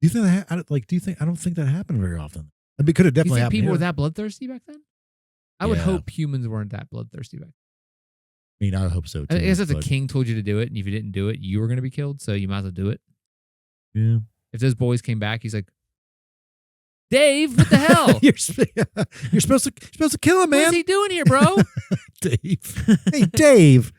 Do you think that I don't think that happened very often. I mean, it could have definitely You think happened. people here. were that bloodthirsty back then? I would Yeah. hope humans weren't that bloodthirsty back I mean, I hope so too. then. I guess if the but- king told you to do it, and if you didn't do it, you were going to be killed, so you might as well do it. Yeah. If those boys came back, he's like, Dave, what the hell? you're supposed to kill him, man. What is he doing here, bro? Dave. Hey, Dave.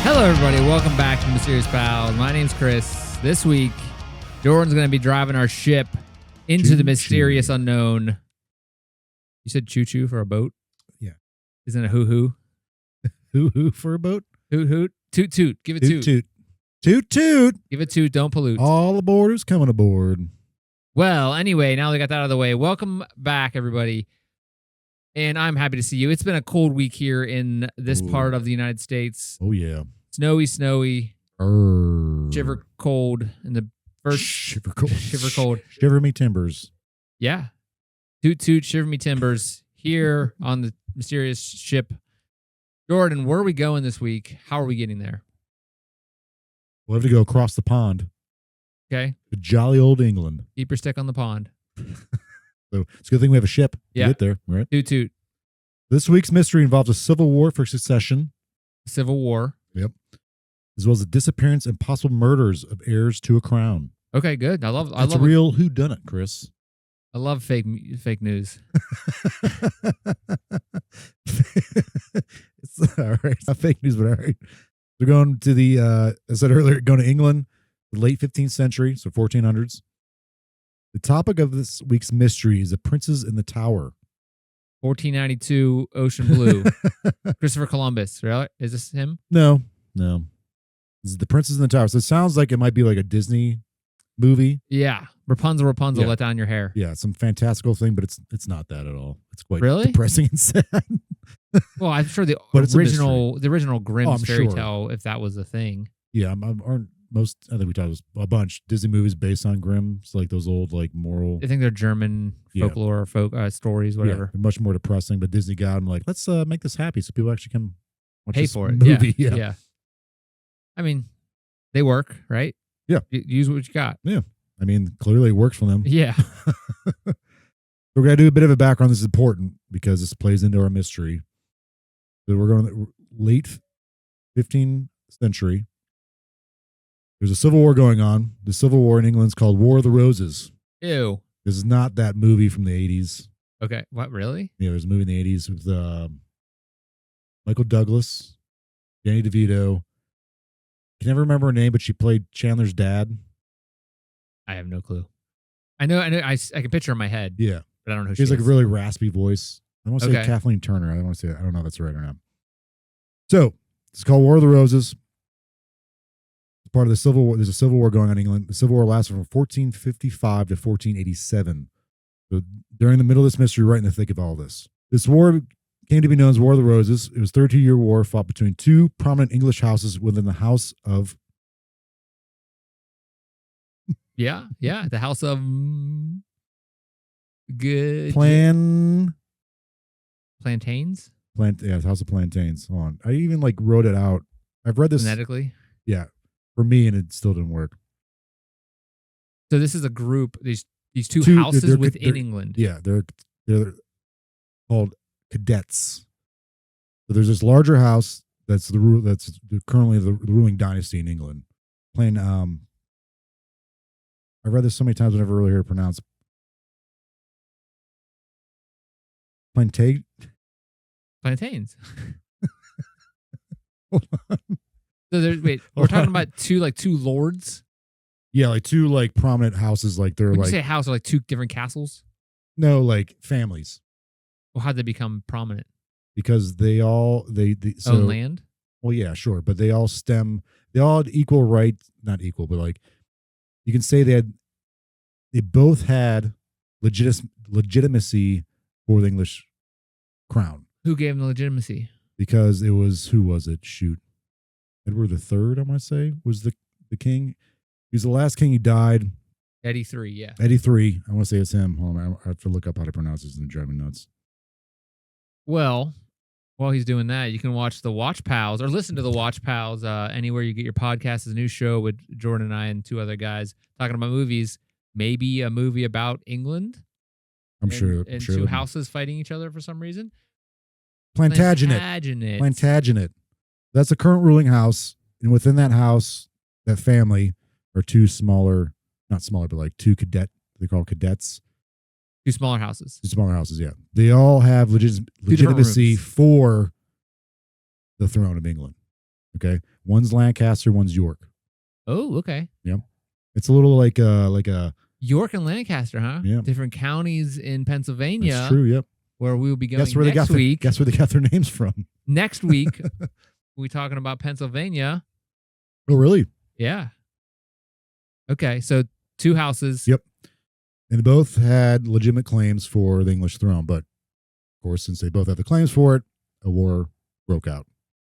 Hello, everybody. Welcome back to Mysterious Pals. My name's Chris. This week, Jordan's going to be driving our ship into the mysterious unknown. You said choo-choo for a boat? Yeah. Isn't it hoo-hoo? Hoo-hoo for a boat? Hoot-hoot. Toot-toot. Give it toot. Toot-toot. Toot-toot. Give it toot. Don't pollute. All aboard who's coming aboard. Well, anyway, now we got that out of the way. Welcome back, everybody. And I'm happy to see you. It's been a cold week here in this part of the United States. Oh, yeah. Snowy, shiver cold in the first Shiver cold. shiver cold. Shiver me timbers. Yeah. Toot toot, shiver me timbers here on the mysterious ship. Jordan, where are we going this week? How are we getting there? We'll have to go across the pond Okay. to jolly old England. Keep your stick on the pond. So it's a good thing we have a ship to Yeah. get there, right? Toot toot. This week's mystery involves a civil war for succession, Civil War. as well as the disappearance and possible murders of heirs to a crown. Okay, good. I love That's a real whodunit, Chris. I love fake news. It's all right. It's not fake news, but all right. We're going to the, I said earlier, going to England, the late 15th century, so 1400s. The topic of this week's mystery is the Princes in the Tower. 1492 Ocean Blue. Christopher Columbus, right? Is this him? No. This is the Princes in the Tower. So it sounds like it might be like a Disney movie. Yeah. Rapunzel, Yeah. let down your hair. Yeah, some fantastical thing, but it's not that at all. It's quite Really? depressing and sad. Well, I'm sure the But it's a original Grimm's I'm fairy sure. tale, if that was a thing. Yeah, aren't most, I think we talked a bunch, Disney movies based on Grimm's, like those old like moral. I think they're German folklore or folk stories, whatever. Yeah, much more depressing, but Disney got them like, let's make this happy so people actually can watch Pay this for it. movie. Yeah. I mean, they work, right? Yeah. Use what you got. I mean, clearly it works for them. Yeah. We're going to do a bit of a background. This is important because this plays into our mystery. So we're going to late 15th century. There's a civil war going on. The civil war in England is called War of the Roses. Ew. This is not that movie from the 80s. Okay. What, really? Yeah, there's a movie in the 80s with Michael Douglas, Danny DeVito. I can never remember her name, but she played Chandler's dad. I have no clue. I know. I can picture her in my head, Yeah. but I don't know who She has she like a is. really raspy voice. I want to say Okay. Kathleen Turner. I don't want to say I don't know if that's right or not. So it's called War of the Roses. It's part of the Civil War. There's a civil war going on in England. The Civil War lasted from 1455 to 1487. So during the middle of this mystery, right in the thick of all this. This war came to be known as War of the Roses. It was a 32-year war fought between two prominent English houses within the house of Yeah. The House of Good Plantains. Plantains. House of Plantains. Hold on. I even like wrote it out. I've read this. Phonetically. Yeah. For me, and it still didn't work. So this is a group. These two Two- houses they're- within they're- England. Yeah, they're called cadets. So there's this larger house that's currently the ruling dynasty in England. Playing I read this so many times I never really heard it pronounced. Plantains. Hold on. So there's we're Hold talking on. about two lords. Yeah, like two like prominent houses, like they're When like you say house, are like two different castles. no, like families. Well, how'd they become prominent? Because they all so Own land. well, yeah, sure, but they all had equal right, not equal, but like you can say they both had legitimacy for the English crown Who gave them the legitimacy? because it was who was it? Shoot, Edward III, I want to say, was the king. He was the last king. He died. Eddie III, yeah. Eddie III. I want to say it's him. Hold on, I have to look up how to pronounce this and drive me nuts. Well, while he's doing that, you can watch the Watch Pals or listen to the Watch Pals anywhere you get your podcast. It's a new show with Jordan and I and two other guys talking about movies. Maybe a movie about England. I'm sure. And sure two houses fighting each other for some reason. Plantagenet. Plantagenet. That's the current ruling house. And within that house, that family are two smaller, not smaller, but like two they call cadets. Two smaller houses. Two smaller houses, yeah. They all have legitimacy for the throne of England. Okay. One's Lancaster, one's York. Oh, okay. Yep. It's a little like a York and Lancaster, huh? Yeah. Different counties in Pennsylvania. That's true, yep. Where we will be going Guess where next week. Guess where they got their names from. Next week, we're talking about Pennsylvania. Oh, really? Yeah. Okay, so two houses. Yep. And they both had legitimate claims for the English throne. But, of course, since they both had the claims for it, a war broke out.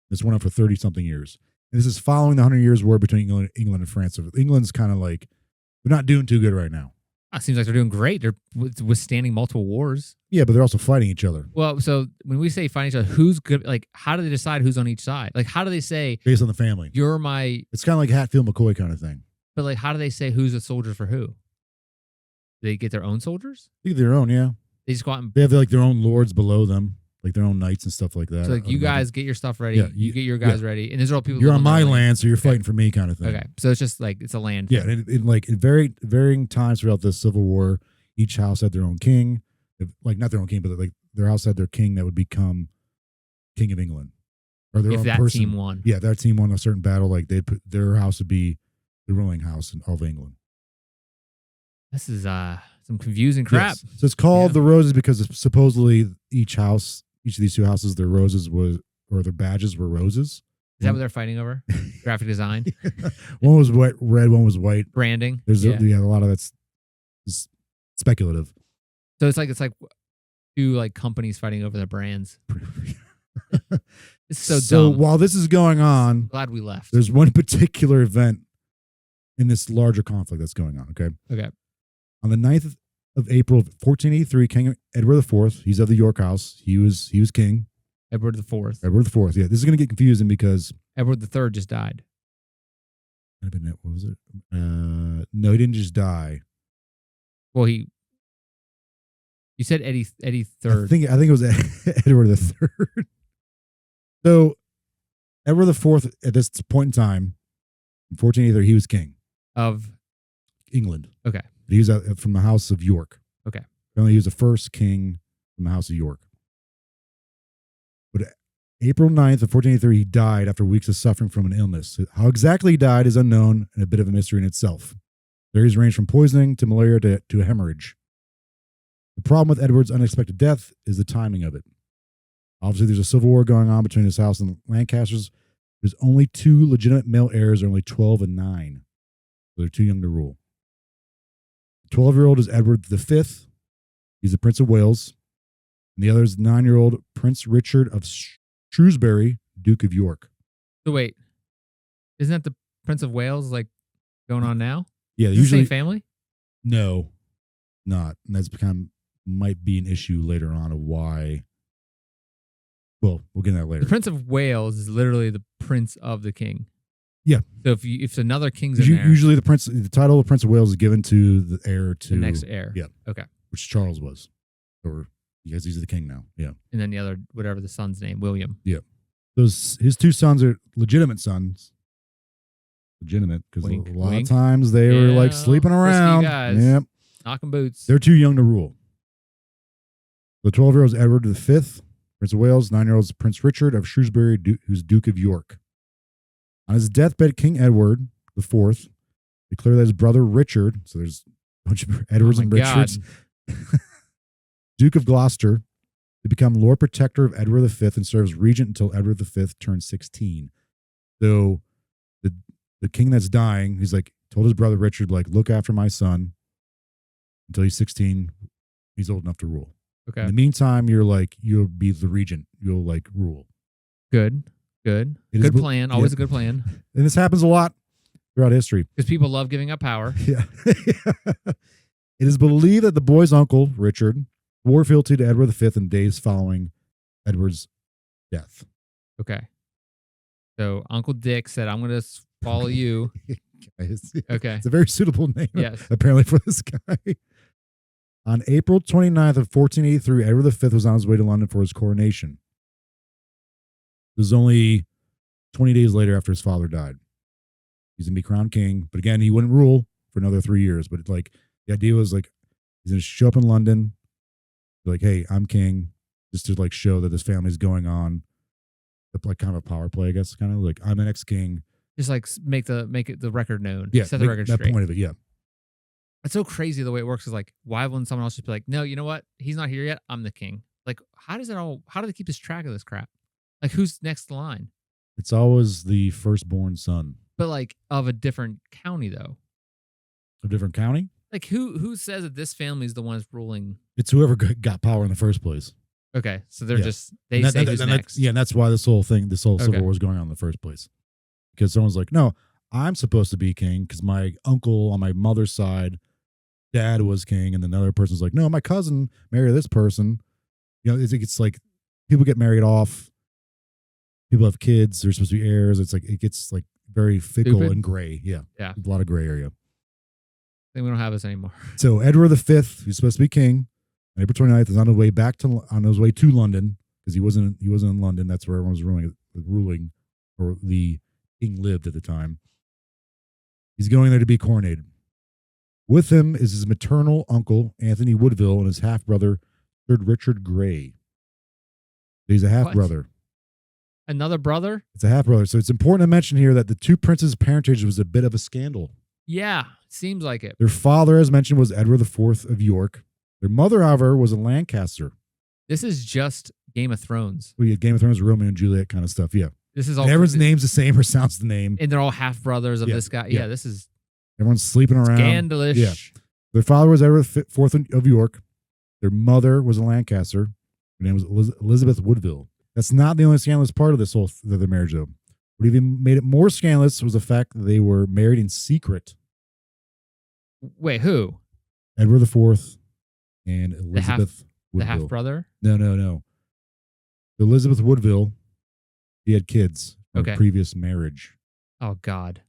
This went on for 30-something years. And this is following the 100 Years' War between England and France. So England's kind of like, they're not doing too good right now. It seems like they're doing great. They're withstanding multiple wars. Yeah, but they're also fighting each other. Well, so when we say fighting each other, who's good? Like, how do they decide who's on each side? Like, how do they say based on the family? You're my. It's kind of like Hatfield McCoy kind of thing. But like, how do they say who's a soldier for who? Do they get their own soldiers? They get their own, yeah. They just go out and they have like their own lords below them, like their own knights and stuff like that. So like, you guys get your stuff ready. Yeah, you get your guys ready, and these are all people. You're on my land, so you're fighting for me, kind of thing. Okay, so it's just like it's a land. Yeah, and in varying times throughout the Civil War, each house had their own king. Like not their own king, but like their house had their king that would become king of England, or their if own that person. team won. Yeah, that team won a certain battle. Like they'd put their house would be the ruling house of England. This is some confusing crap. Yes. So it's called the Roses because supposedly each of these two houses, their roses their badges were roses. Is that what they're fighting over? Graphic design. One was red, one was white. Branding. There's a lot of that's speculative. So it's like two like companies fighting over their brands. It's so dumb. While this is going on, Glad we left. There's one particular event in this larger conflict that's going on. Okay. Okay. On the 9th of April, 1483, King Edward IV, he's of the York House. He was king. Edward IV. Edward IV. Yeah, this is going to get confusing because Edward III just died. What was it? No, he didn't just die. Well, you said Eddie III. I think it was Edward III. So Edward IV at this point in time, in 1483, he was king of England. Okay. He was from the House of York. Okay. Apparently, he was the first king from the House of York. But April 9th of 1483, he died after weeks of suffering from an illness. How exactly he died is unknown and a bit of a mystery in itself. Theories range from poisoning to malaria to a hemorrhage. The problem with Edward's unexpected death is the timing of it. Obviously, there's a civil war going on between his house and the Lancasters. There's only two legitimate male heirs, are only 12 and 9. So they're too young to rule. The 12-year-old is Edward V. He's the Prince of Wales. And the other is 9-year-old Prince Richard of Shrewsbury, Duke of York. So wait, isn't that the Prince of Wales like going on now? Yeah, usually the same family. No, not, and that's might be an issue later on of why. Well, we'll get into that later. The Prince of Wales is literally the Prince of the King. Yeah. So if another king's in there, usually the title of Prince of Wales is given to the heir to the next heir. Yeah. Okay. Which Charles was, or because he's the king now. Yeah. And then the other, whatever the son's name, William. Yeah. His two sons are legitimate sons. Legitimate because a lot of times they were like sleeping around. Guys, yep. Knocking boots. They're too young to rule. The 12-year-old is Edward V, Prince of Wales. 9-year-old is Prince Richard of Shrewsbury, who's Duke of York. On his deathbed, King Edward IV declared that his brother Richard, so there's a bunch of Edwards and Richards, Duke of Gloucester, to become Lord Protector of Edward V and serve as regent until Edward V turned 16. So the king that's dying, he's like, told his brother Richard, like, look after my son until he's 16. He's old enough to rule. Okay. In the meantime, you'll be the regent. You'll like rule. Good. Good plan. Always a good plan. And this happens a lot throughout history. Because people love giving up power. Yeah. It is believed that the boy's uncle, Richard, swore fealty to Edward V in the days following Edward's death. Okay. So Uncle Dick said, I'm going to follow you. Okay. It's a very suitable name, Yes. apparently, for this guy. On April 29th of 1483, Edward V was on his way to London for his coronation. It was only 20 days later after his father died. He's going to be crowned king, but again, he wouldn't rule for another 3 years. But it's like, the idea was like, he's going to show up in London, be like, hey, I'm king, just to like show that this family's going on. Like kind of a power play, I guess, kind of like, I'm the next king. Just like make it the record known. Yeah, set the record that straight. point of it, yeah. It's so crazy the way it works. Is like, why wouldn't someone else just be like, no, you know what? He's not here yet. I'm the king. Like, how do they keep this track of this crap? Like, who's next in line? It's always the firstborn son. But like of a different county though. A different county? Like who says that this family is the one that's ruling? It's whoever got power in the first place. Okay, so they're just And say who's next. and that's why this whole civil Okay. war was going on in the first place. Because someone's like, no, I'm supposed to be king because my uncle on my mother's side, dad was king, and then another person's like, no, my cousin married this person. You know, it's like people get married off, people have kids, they're supposed to be heirs. It's like it gets like very fickle Stupid. and gray. Yeah, Yeah. a lot of gray area. I think we don't have this anymore. So Edward V, who's supposed to be king, on April 29th, is on his way to London because he wasn't in London. That's where everyone was ruling, or the king lived at the time. He's going there to be coronated. With him is his maternal uncle Anthony Woodville and his half brother Sir Richard Grey. He's a half brother. Another brother? It's a half brother. So it's important to mention here that the two princes' parentage was a bit of a scandal. Yeah, seems like it. Their father, as mentioned, was Edward IV of York. Their mother, however, was a Lancaster. This is just Game of Thrones. We had Game of Thrones, Romeo and Juliet kind of stuff. Yeah. This is all. And everyone's name's the same or sounds the name. And they're all half brothers of Yeah, this guy. yeah. Yeah, this is Everyone's sleeping around. scandalous. Yeah. Their father was Edward IV of York. Their mother was a Lancaster. Her name was Elizabeth Woodville. That's not the only scandalous part of this whole the marriage, though. What even made it more scandalous was the fact that they were married in secret. Wait, who? Edward IV and Elizabeth The Woodville. half brother? No. Elizabeth Woodville, she had kids from Okay. a previous marriage. Oh God.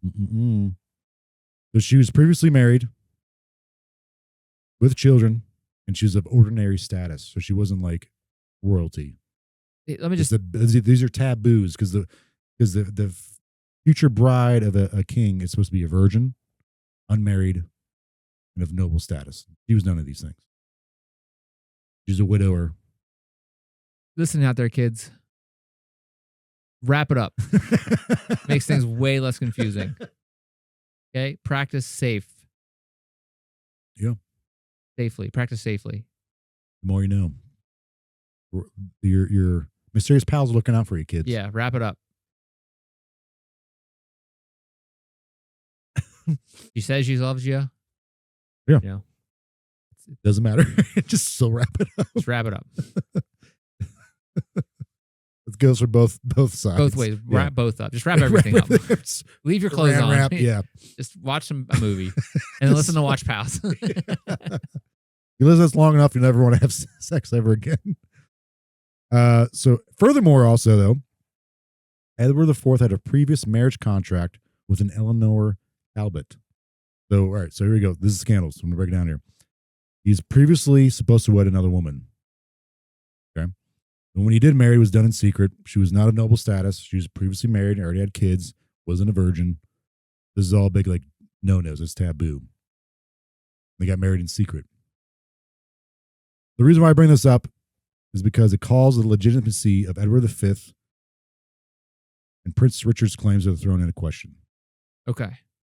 So she was previously married with children, and she was of ordinary status. So she wasn't like royalty. Let me just. These are taboos because the future bride of a king is supposed to be a virgin, unmarried, and of noble status. She was none of these things. She's a widower. Listen out there, kids. Wrap it up. Makes things way less confusing. Okay? Practice safe. Yeah. Safely. Practice safely. The more you know. Your mysterious pals are looking out for you, kids. Yeah, wrap it up. She says she loves you. Yeah. You know, Doesn't matter. Just still wrap it up. just wrap it up. It goes for both sides. Both ways. Yeah. Wrap both up. Just wrap everything up. Leave your clothes on. Wrap, yeah. Just watch a movie and listen to Watch Pals. You live this long enough, you never want to have sex ever again. So furthermore, also though, Edward IV had a previous marriage contract with an Eleanor Talbot. So, all right, so here we go. This is scandals. I'm going to break it down here. He's previously supposed to wed another woman. Okay. And when he did marry, it was done in secret. She was not of noble status. She was previously married, already had kids, wasn't a virgin. This is all big, like, no-nos. It's taboo. They got married in secret. The reason why I bring this up is because it calls the legitimacy of Edward V and Prince Richard's claims to the throne into question. Okay.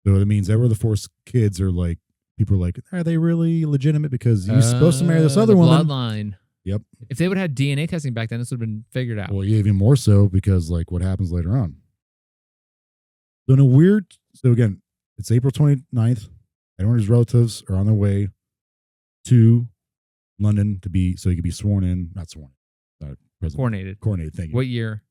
So it means Edward IV's kids are like, people are like, are they really legitimate? Because you're supposed to marry this other the woman. Bloodline. Yep. If they would have had DNA testing back then, this would have been figured out. Well, yeah, even more so because like what happens later on. So in a weird, so again, it's April 29th. Edward and his relatives are on their way to London so he could be sworn in, not sworn in, Coronated. Coronated, thank you. What year?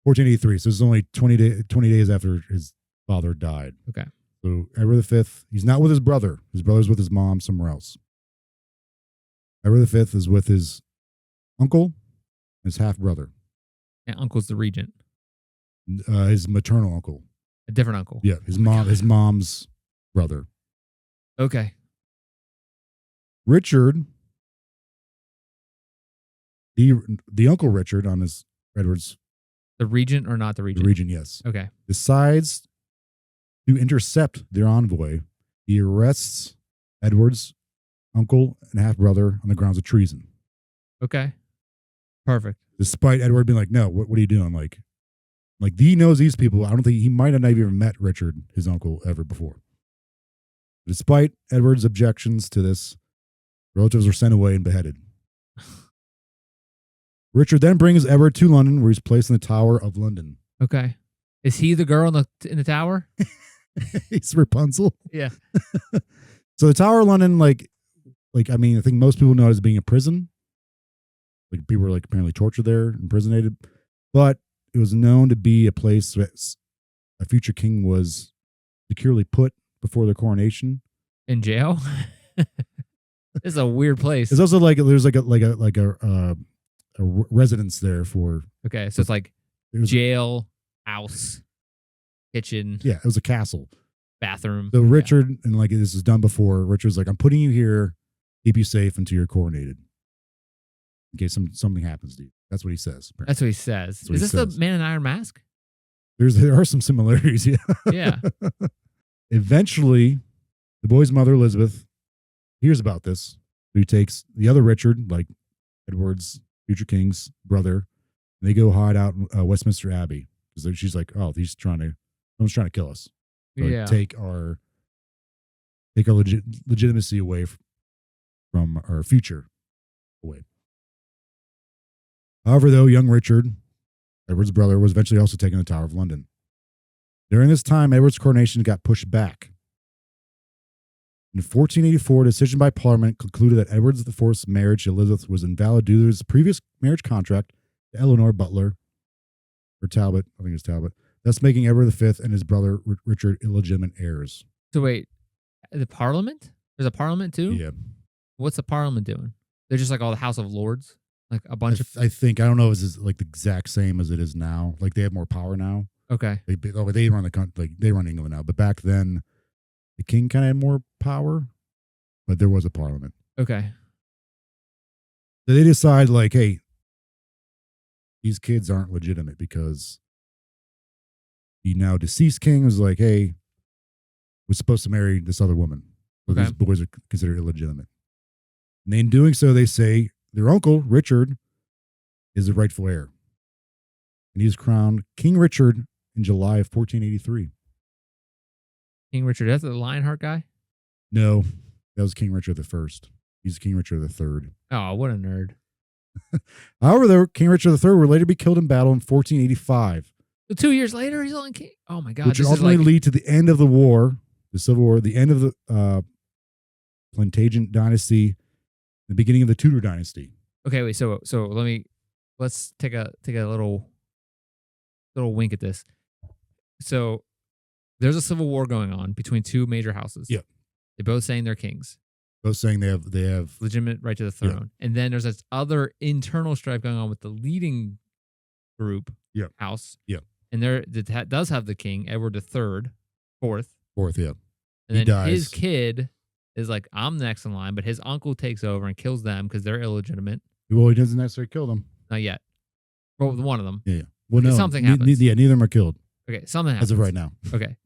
1483. So this is only 20 days after his father died. Okay. So Edward V, he's not with his brother. His brother's with his mom somewhere else. Edward V is with his uncle his half brother. And uncle's the regent. His maternal uncle. A different uncle. Yeah, his mom's brother. Okay. Richard, the Uncle Richard on his Edward's. The regent or not the regent? The regent, yes. Okay. Decides to intercept their envoy. He arrests Edward's uncle and half brother on the grounds of treason. Okay. Perfect. Despite Edward being like, no, what are you doing? Like he knows these people. I don't think he might have not even met Richard, his uncle, ever before. Despite Edward's objections to this, relatives are sent away and beheaded. Richard then brings Edward to London, where he's placed in the Tower of London. Okay. Is he the girl in the tower? He's Rapunzel. Yeah. So the Tower of London, I think most people know it as being a prison. Like people were apparently tortured there, imprisoned, but it was known to be a place that a future king was securely put before their coronation. In jail? This is a weird place. It's also there's a residence there for. Okay, so it's like jail, house, kitchen. Yeah, it was a castle, bathroom. So Richard, and this is done before. Richard's like, I'm putting you here, keep you safe until you're coronated, in case something happens to you. That's what he says. Apparently. That's what he says. Is this the Man in Iron Mask? There are some similarities. Yeah. Yeah. Eventually, the boy's mother Elizabeth hears about this. He takes the other Richard, like Edward's future king's brother, and they go hide out in Westminster Abbey because she's like, oh, someone's trying to kill us. So yeah. Take our legitimacy away from our future away. However, though, young Richard, Edward's brother, was eventually also taken to the Tower of London. During this time, Edward's coronation got pushed back. In 1484, a decision by Parliament concluded that Edward IV's marriage to Elizabeth was invalid due to his previous marriage contract to Eleanor Butler, or Talbot, I think it was Talbot, thus making Edward V and his brother Richard illegitimate heirs. So wait, the Parliament? There's a Parliament too? Yeah. What's the Parliament doing? They're just like all the House of Lords? Like a bunch of... I think, I don't know if it's the exact same as it is now. Like they have more power now. Okay. They run the country, they run England now. But back then, the king kind of had more power, but there was a parliament. Okay. So they decide, hey, these kids aren't legitimate because the now deceased king was like, hey, was supposed to marry this other woman. So these boys are considered illegitimate. And in doing so, they say their uncle, Richard, is the rightful heir. And he was crowned King Richard in July of 1483. King Richard, that's the Lionheart guy? No, that was King Richard I. He's King Richard III. Oh, what a nerd. However, though, King Richard III would later be killed in battle in 1485. So 2 years later, he's on king? Oh, my God. Which would ultimately lead to the end of the war, the Civil War, the end of the Plantagenet dynasty, the beginning of the Tudor dynasty. Okay, wait. So let's take a little wink at this. So there's a civil war going on between two major houses. Yeah. They're both saying they're kings. Both saying they have legitimate right to the throne. Yeah. And then there's this other internal strife going on with the leading group house. Yeah. And it does have the king, Edward III, fourth. Fourth, yeah. And then dies. His kid is like, I'm next in line, but his uncle takes over and kills them because they're illegitimate. Well, he doesn't necessarily kill them. Not yet. Well, one of them. Yeah. Well, no. Something happens. Neither of them are killed. Okay, something happens. As of right now. Okay.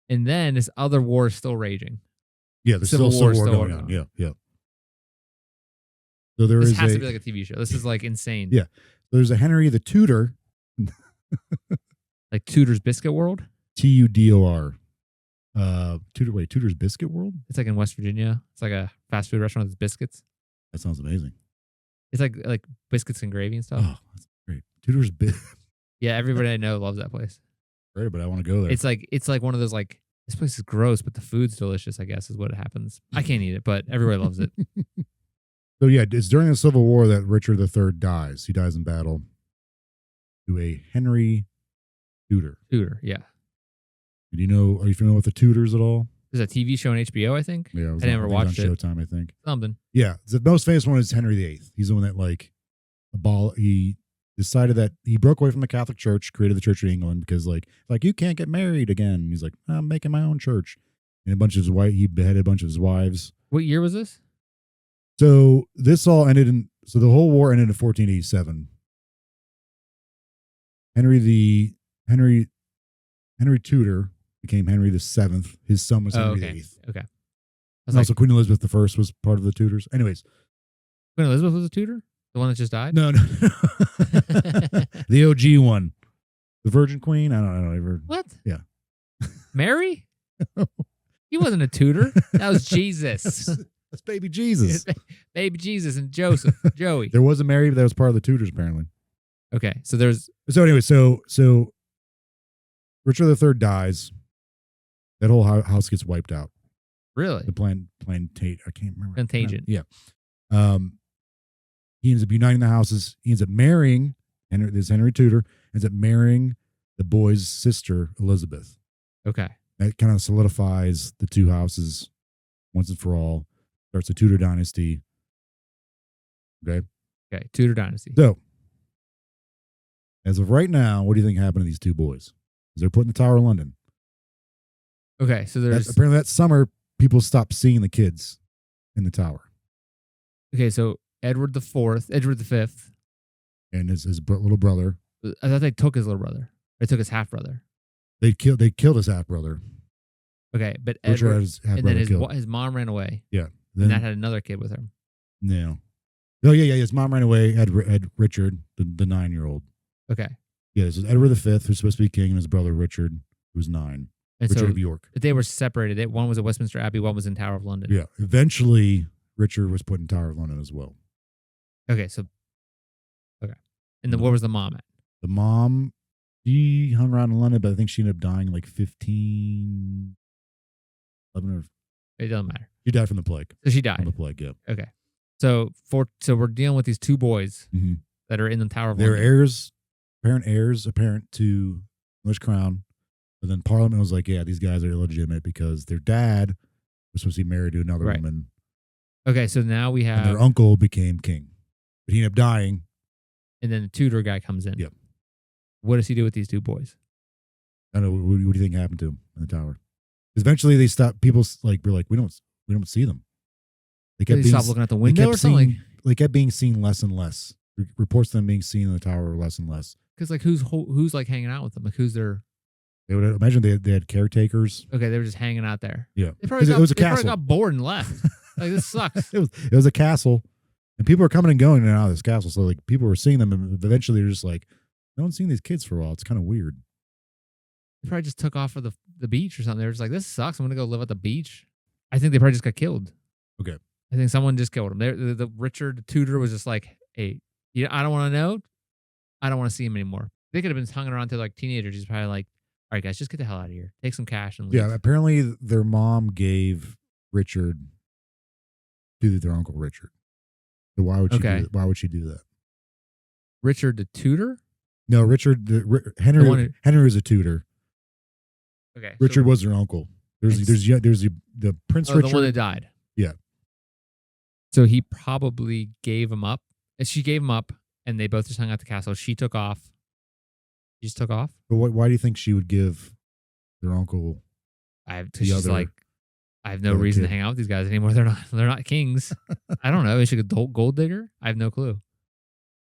And then this other war is still raging. Yeah, there's still Civil War going on. Yeah, yeah. So this has to be like a TV show. This is like insane. Yeah. So there's a Henry the Tudor. Like Tudor's Biscuit World? Tudor. Tudor's Biscuit World? It's like in West Virginia. It's like a fast food restaurant with biscuits. That sounds amazing. It's like biscuits and gravy and stuff. Oh, that's great. Tudor's Yeah, everybody I know loves that place. Great, but I want to go there. It's like one of those like, this place is gross, but the food's delicious, I guess, is what happens. I can't eat it, but everybody loves it. So yeah, it's during the Civil War that Richard III dies. He dies in battle to a Henry Tudor. Tudor, yeah. Are you familiar with the Tudors at all? There's a TV show on HBO, I think. Yeah, I never watched it. Showtime, I think. Something. Yeah, the most famous one is Henry VIII. He's the one that he decided that he broke away from the Catholic Church, created the Church of England because like you can't get married again. He's like, I'm making my own church, and he beheaded a bunch of his wives. What year was this? So this all ended so the whole war ended in 1487. Henry Tudor became Henry VII. His son was Henry VIII. Okay. And also Queen Elizabeth I was part of the Tudors. Anyways. Queen Elizabeth was a Tudor? The one that just died? No. The OG one. The Virgin Queen? I don't know. What? Yeah. Mary? He wasn't a Tudor. That was Jesus. That's baby Jesus. Baby Jesus and Joseph. Joey. There was a Mary, but that was part of the Tudors, apparently. Okay. So there's... So anyway, so Richard III dies. That whole house gets wiped out. Really? The plantation. I can't remember. Plantation. Yeah. He ends up uniting the houses. He ends up marrying, Henry Tudor ends up marrying the boy's sister, Elizabeth. Okay. That kind of solidifies the two houses once and for all. Starts the Tudor dynasty. Okay. Okay. Tudor dynasty. So, as of right now, what do you think happened to these two boys? They're put in the Tower of London. Okay. So there's... Apparently that summer, people stopped seeing the kids in the tower. Okay. So Edward V, and his little brother. I thought they took his little brother. They took his half brother. They killed his half brother. Okay, but Richard Edward, had his half and then brother his mom ran away. Yeah, and that had another kid with her. No. Oh yeah. His mom ran away. Had Richard, the 9-year-old. Okay. Yeah, this is Edward V, who's supposed to be king, and his brother Richard, who was 9. And Richard so of York. They were separated. One was at Westminster Abbey. One was in Tower of London. Yeah. Eventually, Richard was put in Tower of London as well. Okay. And then where was the mom at? The mom, she hung around in London, but I think she ended up dying like 11 or... It doesn't matter. She died from the plague. So she died. From the plague, yeah. Okay. So we're dealing with these two boys that are in the Tower of London. They're apparent to English crown. But then Parliament was like, yeah, these guys are illegitimate because their dad was supposed to be married to another woman. Okay, so now we have... And their uncle became king. But he ended up dying. And then the Tudor guy comes in. Yep. What does he do with these two boys? I don't know. What do you think happened to him in the tower? Eventually they stopped. People were like, we don't see them. They stopped looking out the window or something? They kept being seen less and less. Reports of them being seen in the tower were less and less. Because like who's like hanging out with them? Like who's their... They would imagine they had caretakers. Okay, they were just hanging out there. Yeah. It was a castle. They probably got bored and left. Like, this sucks. It was a castle. And people are coming and going in and out of this castle. So like people were seeing them, and eventually they're just like, no one's seen these kids for a while. It's kind of weird. They probably just took off for the beach or something. They were just like, this sucks. I'm gonna go live at the beach. I think they probably just got killed. Okay. I think someone just killed him. The Richard Tudor was just like, hey, I don't want to know. I don't want to see him anymore. They could have been hanging around to like teenagers. He's probably like, all right, guys, just get the hell out of here. Take some cash and leave. Yeah, apparently their mom gave Richard to their uncle Richard. So why would she do that? Richard the Tudor? No, Henry was a Tudor. Okay. Richard was their uncle. There's the Prince Richard. The one that died. Yeah. So he probably gave him up. And she gave him up, and they both just hung out the castle. She took off. She just took off? But why do you think she would give their uncle? She's like, I have no reason to hang out with these guys anymore. They're not kings. I don't know. Is she a gold digger? I have no clue.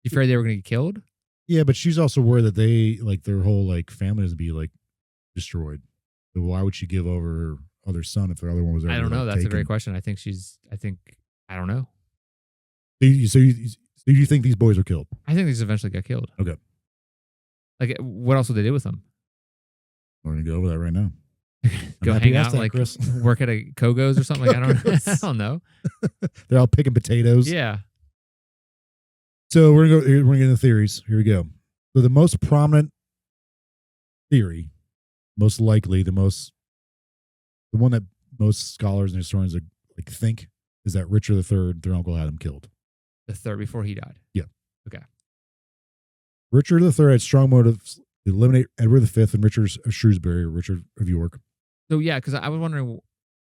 You afraid they were going to get killed? Yeah, but she's also worried that their whole family is be destroyed. So why would she give over her other son if their other one was? I don't know. That's a great question. I don't know. So you think these boys were killed? I think these eventually got killed. Okay. Like, what else would they do with them? We're gonna go over that right now. Go hang out, Chris. Work at a Kogo's or something. I don't know. They're all picking potatoes. Yeah. So we're gonna get into theories. Here we go. So the most prominent theory, most likely, the one that most scholars and historians think is that Richard III, their uncle, had him killed. The third before he died. Yeah. Okay. Richard III had strong motives to eliminate Edward V and Richard of Shrewsbury, or Richard of York. So yeah, because I was wondering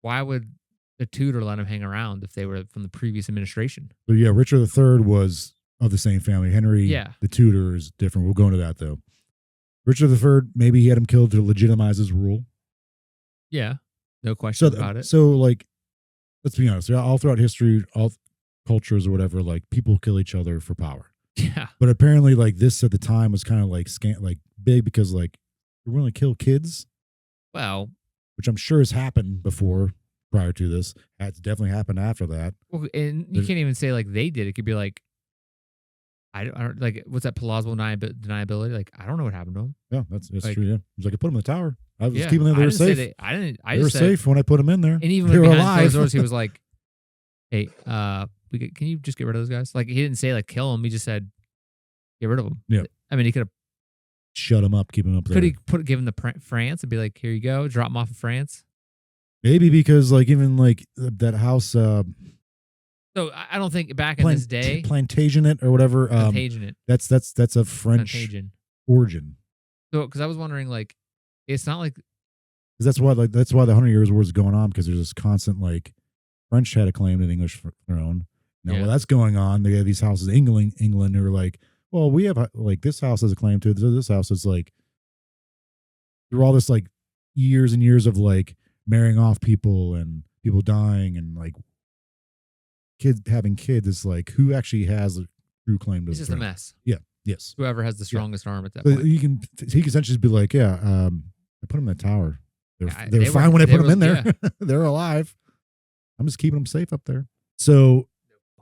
why would the Tudor let him hang around if they were from the previous administration? So yeah, Richard III was of the same family. Henry, Yeah. the Tudor, is different. We'll go into that though. Richard III, maybe he had him killed to legitimize his rule. Yeah. No question about it. So, like, let's be honest. All throughout history, all cultures or whatever, like people kill each other for power. Yeah. But apparently, like this at the time was kind of like big because like you're willing to kill kids. Well, which I'm sure has happened before prior to this. It's definitely happened after that. well, and you can't even say like they did. It could be like, I don't like, what's that plausible deniability? Like, I don't know what happened to him. Yeah, that's Like, true. Yeah, he's like, I put them in the tower. I was Yeah. keeping them. They I were didn't say safe. I They were just said, safe when I put them in there. and even They when were behind alive. closed doors, he was like, "Hey, can you just get rid of those guys?" Like, he didn't say like kill them. He just said, "Get rid of them." Yeah. I mean, he could have. Shut them up, keep them up there. Could he give them to France and be like, "Here you go, drop them off in France"? Maybe because like even like that house, So I don't think back in this day, Plantagenet or whatever. Plantagenet. That's a French Plantagen. origin. So because I was wondering, like, it's not like That's why the 100 Years' War is going on because there's this constant like French had a claim to the English throne. Now, Yeah. while that's going on, they have these houses in England who are like, well, we have like this house has a claim to it. This house is like through all this like years and years of like marrying off people and people dying and like kids having kids. It's like who actually has a true claim to it's the just a throne? mess. Yeah. Yes. Whoever has the strongest arm at that So point. he can essentially be like, yeah, I put them in the tower. Yeah, They were fine when I put them in there. They're alive. I'm just keeping them safe up there. So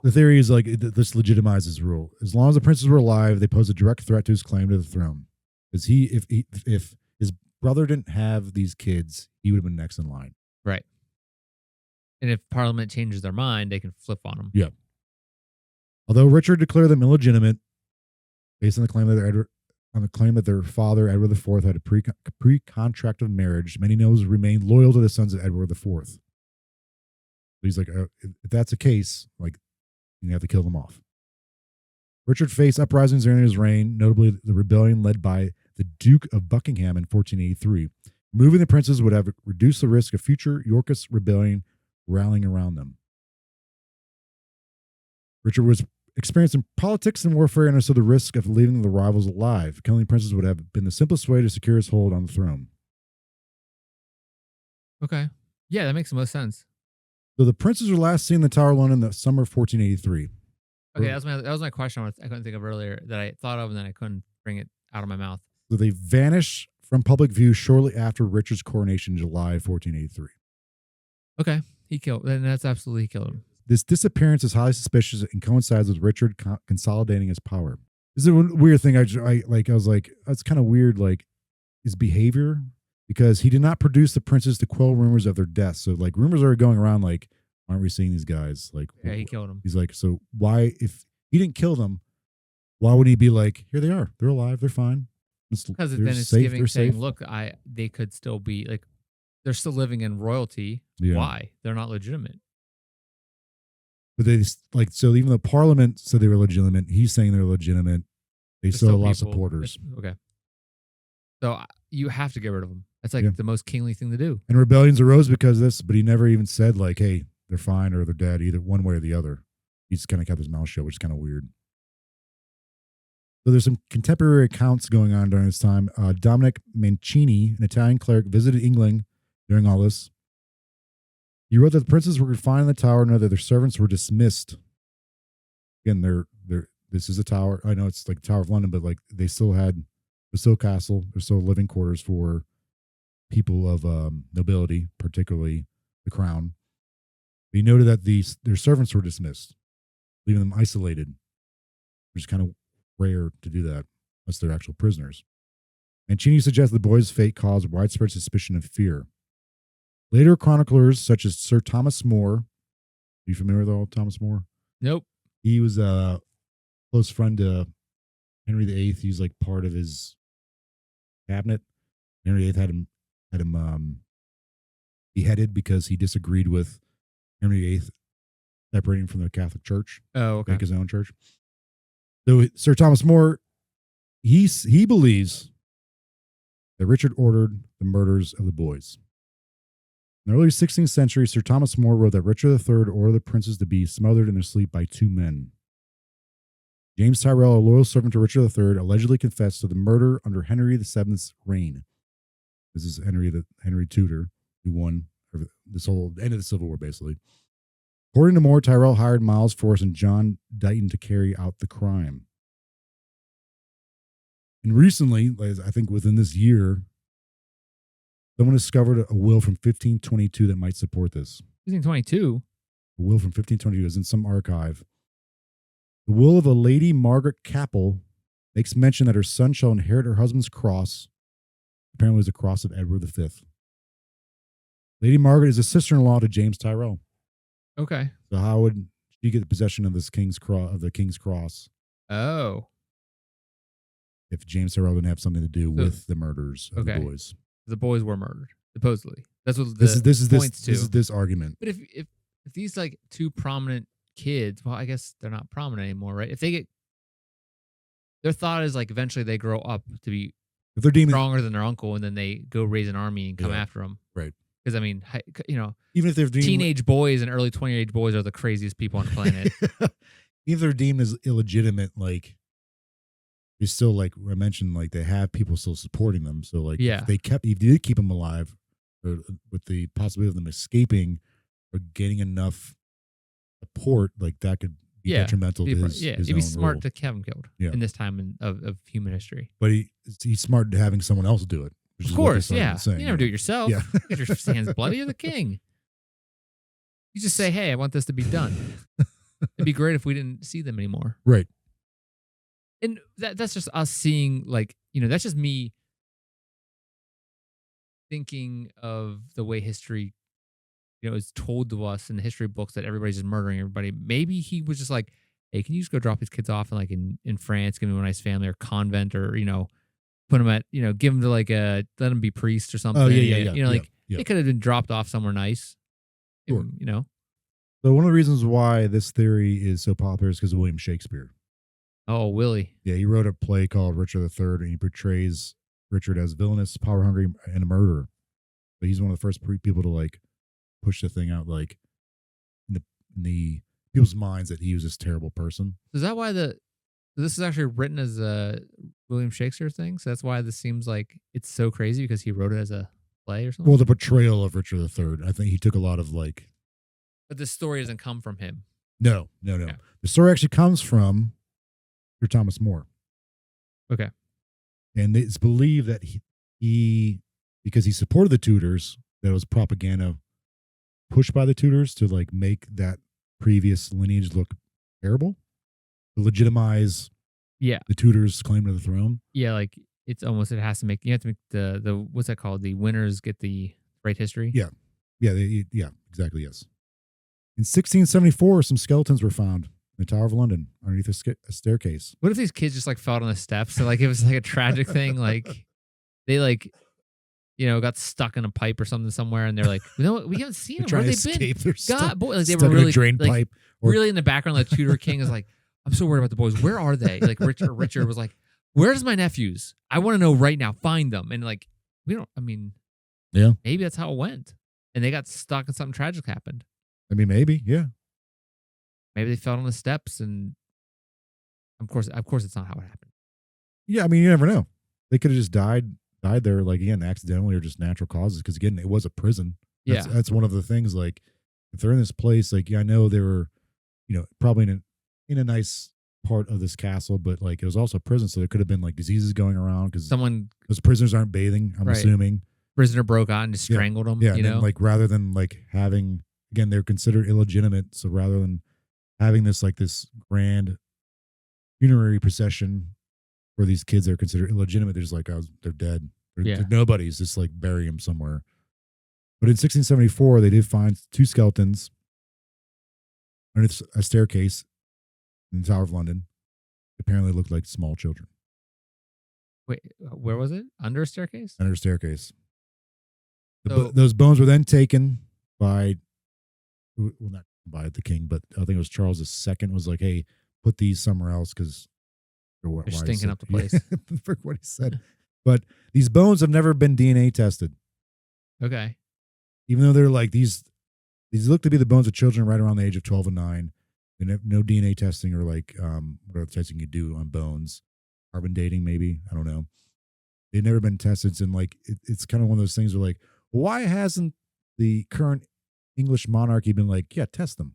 the theory is like this legitimizes rule. As long as the princes were alive, they pose a direct threat to his claim to the throne. Because if his brother didn't have these kids, he would have been next in line. Right. And if Parliament changes their mind, they can flip on them. Yeah. Although Richard declared them illegitimate, based on the claim that their father Edward IV had a pre-contract of marriage, many nobles remained loyal to the sons of Edward IV. He's like, if that's the case, like you have to kill them off. Richard faced uprisings during his reign, notably the rebellion led by the Duke of Buckingham in 1483. Removing the princes would have reduced the risk of future Yorkist rebellion rallying around them. Richard was experienced in politics and warfare and understood the risk of leaving the rivals alive. Killing princes would have been the simplest way to secure his hold on the throne. Okay. Yeah, that makes the most sense. So the princes were last seen in the Tower alone in the summer of 1483. Okay, that was my question I couldn't think of earlier that I thought of and then I couldn't bring it out of my mouth. So they vanished from public view shortly after Richard's coronation in July 1483. Okay, that's absolutely he killed him. This disappearance is highly suspicious and coincides with Richard consolidating his power. This is a weird thing. I was like, that's kind of weird, like his behavior, because he did not produce the princes to quell rumors of their deaths. So like rumors are going around like, aren't we seeing these guys? Like, Yeah, he killed him. He's like, so why, if he didn't kill them, why would he be like, here they are, they're alive, they're fine. Because then it's saying, look, they could still be like, they're still living in royalty. Yeah. Why? They're not legitimate. But they like, so even though Parliament said they were legitimate, he's saying they're legitimate. They still have a lot of supporters. Okay. So you have to get rid of them. That's like the most kingly thing to do. And rebellions arose because of this, but he never even said like, hey, they're fine or they're dead, either one way or the other. He just kind of kept his mouth shut, which is kind of weird. So there's some contemporary accounts going on during this time. Dominic Mancini, an Italian cleric, visited England during all this. He wrote that the princes were confined in the tower and that their servants were dismissed. Again, this is a tower. I know it's like Tower of London, but like they still had the still castle. There's still living quarters for people of nobility, particularly the crown. He noted that their servants were dismissed, leaving them isolated, which is kind of rare to do that unless they're actual prisoners. Mancini suggests the boys' fate caused widespread suspicion and fear. Later chroniclers, such as Sir Thomas More, are you familiar with old Thomas More? Nope. He was a close friend to Henry VIII. He's like part of his cabinet. Henry VIII had him beheaded because he disagreed with Henry VIII separating from the Catholic Church. Oh, okay. Make his own church. So Sir Thomas More, he believes that Richard ordered the murders of the boys. In the early 16th century, Sir Thomas More wrote that Richard III ordered the princes to be smothered in their sleep by two men. James Tyrrell, a loyal servant to Richard III, allegedly confessed to the murder under Henry VII's reign. This is Henry Tudor, who won this whole end of the Civil War, basically. According to Moore, Tyrrell hired Miles Force and John Dighton to carry out the crime. And recently, I think within this year, someone discovered a will from 1522 that might support this. 1522? A will from 1522 is in some archive. The will of a Lady Margaret Capel makes mention that her son shall inherit her husband's cross. Apparently, it was the cross of Edward V. Lady Margaret is a sister-in-law to James Tyrrell. Okay. So how would she get possession of this king's cross? Oh. If James Tyrrell didn't have something to do with the murders of the boys. The boys were murdered, supposedly. That's what this points to. This is this argument. But if these like two prominent kids, well, I guess they're not prominent anymore, right? If they get, their thought is like eventually they grow up to be if they're stronger than their uncle, and then they go raise an army and come after them. Right. Because I mean, even if they're teenage boys and early 20-age boys are the craziest people on the planet. Even if they're deemed as illegitimate, like it's still like I mentioned, like they have people still supporting them. So like if you did keep them alive, or with the possibility of them escaping or getting enough support, like that could be detrimental to his it'd be smart to have him killed in this time of human history. But he's smart to having someone else do it. Of course, you never do it yourself. Yeah. Get your hands bloody. You're the king. You just say, "Hey, I want this to be done." It'd be great if we didn't see them anymore. Right. And that's just us seeing, like, that's just me thinking of the way history, is told to us in the history books, that everybody's just murdering everybody. Maybe he was just like, "Hey, can you just go drop these kids off in France, give them a nice family or convent, or, put them at, give them to let them be priests or something." Oh, yeah. They could have been dropped off somewhere nice. Sure. So one of the reasons why this theory is so popular is because of William Shakespeare. Oh, Willie. Yeah, he wrote a play called Richard III, and he portrays Richard as villainous, power-hungry, and a murderer. But he's one of the first people to push the thing out, in the people's minds, that he was this terrible person. Is that why this is actually written as a William Shakespeare thing? So that's why this seems like it's so crazy, because he wrote it as a play or something? Well, the portrayal of Richard III, I think he took a lot of But this story doesn't come from him. No. Okay. The story actually comes from Sir Thomas More. Okay. And it's believed that he because he supported the Tudors, that it was propaganda pushed by the Tudors to make that previous lineage look terrible, to legitimize the Tudors' claim to the throne. Yeah, it's almost, you have to make the what's that called? The winners get the right history. Yeah, exactly. Yes. In 1674, some skeletons were found in the Tower of London underneath a staircase. What if these kids just fell down the steps? So it was a tragic thing. They got stuck in a pipe or something somewhere, and they're like, "No, we haven't seen them. Where have they been?" God, boy, they were really drain pipe. Really in the background. The Tudor king is like, "I'm so worried about the boys. Where are they?" Richard was like, "Where's my nephews? I want to know right now. Find them." And we don't. I mean, maybe that's how it went, and they got stuck, and something tragic happened. I mean, maybe, yeah. Maybe they fell on the steps, and of course, it's not how it happened. Yeah, I mean, you never know. They could have just died there, again, accidentally, or just natural causes. Because again, it was a prison. That's one of the things. If they're in this place, I know they were, probably in a nice part of this castle, but it was also a prison, so there could have been diseases going around because those prisoners aren't bathing. I'm assuming prisoner broke out and just strangled them. Yeah, then, rather than having, again, they're considered illegitimate, so rather than having this this grand funerary procession for these kids that are considered illegitimate, they're just they're dead. They're nobodies. Just bury them somewhere. But in 1674, they did find two skeletons underneath a staircase in the Tower of London. Apparently looked like small children. Wait, where was it? Under a staircase? Under a staircase. Those bones were then taken by, well, not by the king, but I think it was Charles II was like, "Hey, put these somewhere else because they're stinking up the place." For what he said. But these bones have never been DNA tested. Okay. Even though they're these look to be the bones of children right around the age of 12 and 9. They have no DNA testing or like what other testing you do on bones, carbon dating maybe. I don't know. They've never been tested, and like it's kind of one of those things where like, why hasn't the current English monarchy been like, yeah, test them?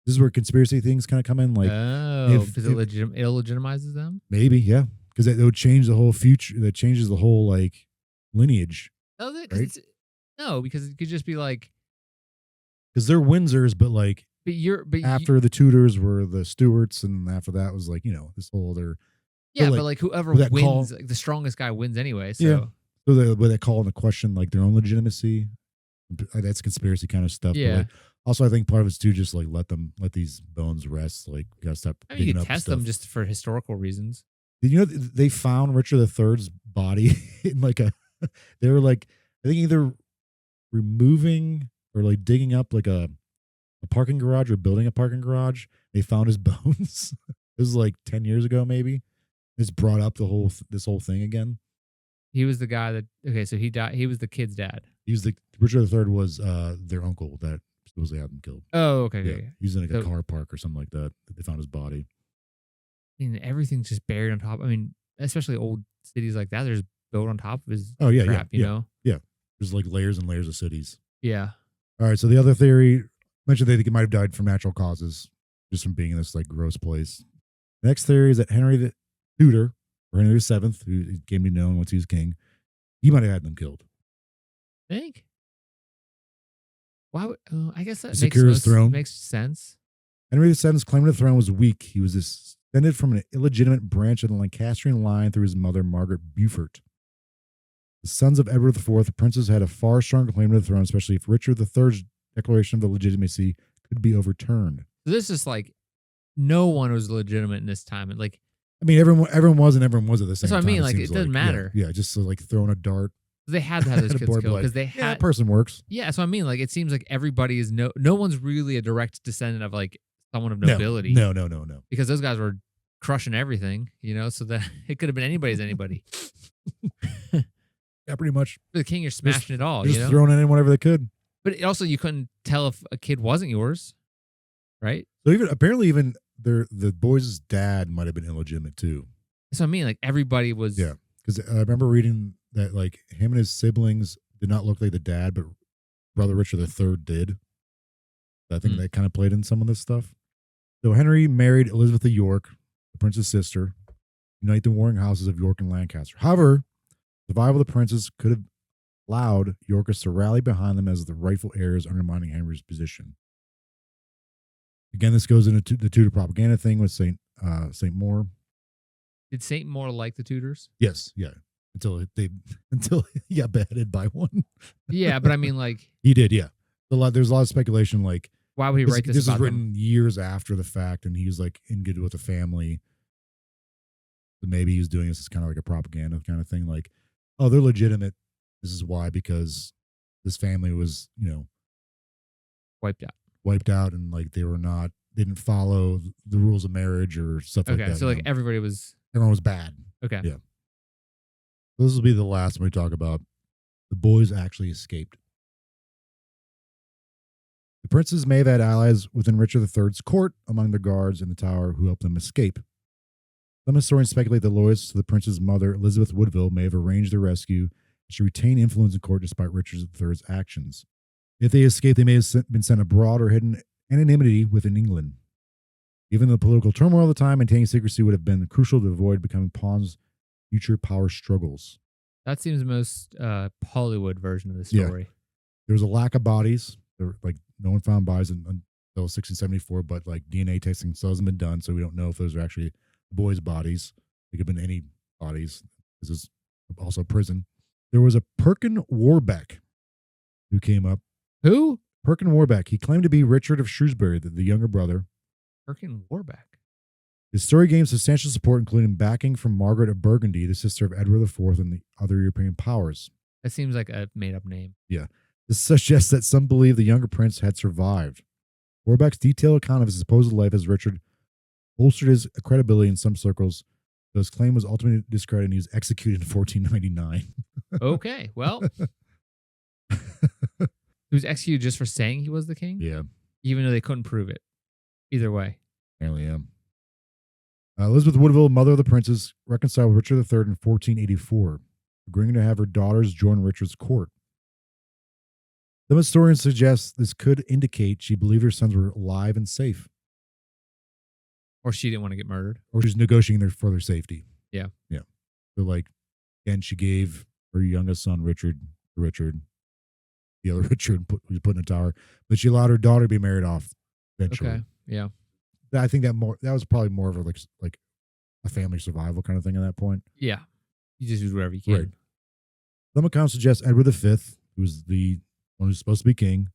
This is where conspiracy things kind of come in. Like, because it illegitimizes them. Maybe, yeah, because it would change the whole future. That changes the whole like lineage. Does it? Right? No, because it could just be like, because they're Windsors, but like, after the Tudors were the Stuarts, and after that was like, this whole other. Yeah, but like whoever wins, like the strongest guy wins anyway. So yeah, so they call into question like their own legitimacy. That's conspiracy kind of stuff. Yeah. But like, also, I think part of it's too just like let these bones rest. Like, you gotta stop. I mean, you can test them just for historical reasons. Did you know they found Richard III's body in like they were like, I think either removing or like digging up like a parking garage or building a parking garage. They found his bones. This was like 10 years ago, maybe. It's brought up this whole thing again. He was the guy that so he died. He was the kid's dad. Richard III was their uncle that supposedly had them killed. Oh, okay. Yeah. Okay. He was in like a car park or something like that. They found his body. I mean, everything's just buried on top. I mean, especially old cities like that, there's built on top of his crap, you know? Yeah. There's like layers and layers of cities. Yeah. All right. So the other theory mentioned they think he might have died from natural causes, just from being in this like gross place. The next theory is that Henry the Tudor, or Henry VII, who came to be known once he was king, he might have had them killed. Think? Why would, I guess that secure his throne. Makes sense. Henry VII's claim to the throne was weak. He was descended from an illegitimate branch of the Lancastrian line through his mother, Margaret Beaufort. The sons of Edward IV, the princes, had a far stronger claim to the throne, especially if Richard III's declaration of the legitimacy could be overturned. So this is like, no one was legitimate in this time. And like, I mean, everyone was at the same time. That's what I mean. Like, it doesn't matter. Yeah, just so, like throwing a dart. They had to have those kids killed because they had. That person works. Yeah, so I mean, like, it seems like everybody is no one's really a direct descendant of like someone of nobility. No. Because those guys were crushing everything, so that it could have been anybody's anybody. Yeah, pretty much. For the king, you're smashing it all. Just throwing it in whatever they could. But also, you couldn't tell if a kid wasn't yours, right? So apparently the boys' dad might have been illegitimate too. So I mean, like everybody was. Yeah, because I remember reading that like him and his siblings did not look like the dad, but brother Richard III did. I think that kind of played in some of this stuff. So Henry married Elizabeth of York, the prince's sister, unite the warring houses of York and Lancaster. However, survival of the princes could have allowed Yorkists to rally behind them as the rightful heirs, undermining Henry's position. Again, this goes into the Tudor propaganda thing with Saint Maur. Did Saint Maur like the Tudors? Yes, yeah. Until he got beheaded by one. Yeah, but I mean, like he did. Yeah, there's a lot of speculation. Like, why would he write this? This is written years after the fact, and he was like in good with the family. So maybe he was doing this as kind of like a propaganda kind of thing. Like, oh, they're legitimate. This is why, because this family was, wiped out, and like they didn't follow the rules of marriage or stuff like that. Okay, so like everyone was bad. Okay. Yeah. This will be the last one we talk about. The boys actually escaped. The princes may have had allies within Richard III's court among the guards in the tower who helped them escape. Some historians speculate that loyalists to the prince's mother, Elizabeth Woodville, may have arranged their rescue and should retain influence in court despite Richard III's actions. If they escaped, they may have been sent abroad or hidden anonymity within England. Given the political turmoil of the time, maintaining secrecy would have been crucial to avoid becoming pawns in future power struggles. That seems the most Hollywood version of the story. Yeah. There was a lack of bodies. Like no one found bodies until 1674, but like DNA testing still hasn't been done, so we don't know if those are actually boys' bodies. It could have been any bodies. This is also prison. There was a Perkin Warbeck who came up. Who? Perkin Warbeck. He claimed to be Richard of Shrewsbury, the younger brother. Perkin Warbeck. His story gained substantial support, including backing from Margaret of Burgundy, the sister of Edward IV, and the other European powers. That seems like a made-up name. Yeah. This suggests that some believe the younger prince had survived. Warbeck's detailed account of his supposed life as Richard bolstered his credibility in some circles, though his claim was ultimately discredited and he was executed in 1499. Okay, well. He was executed just for saying he was the king? Yeah. Even though they couldn't prove it. Either way. Apparently, yeah. Elizabeth Woodville, mother of the princes, reconciled with Richard III in 1484, agreeing to have her daughters join Richard's court. Some historians suggest this could indicate she believed her sons were alive and safe, Or she didn't want to get murdered. or she's negotiating for their safety. Yeah. Yeah. So, like, again, she gave her youngest son, Richard, the other Richard, was put in a tower, but she allowed her daughter to be married off eventually. Okay. Yeah. I think that was probably more of a like a family survival kind of thing at that point. Yeah. You just do whatever you can. Right. Some accounts suggest Edward V, who was the one who's supposed to be king,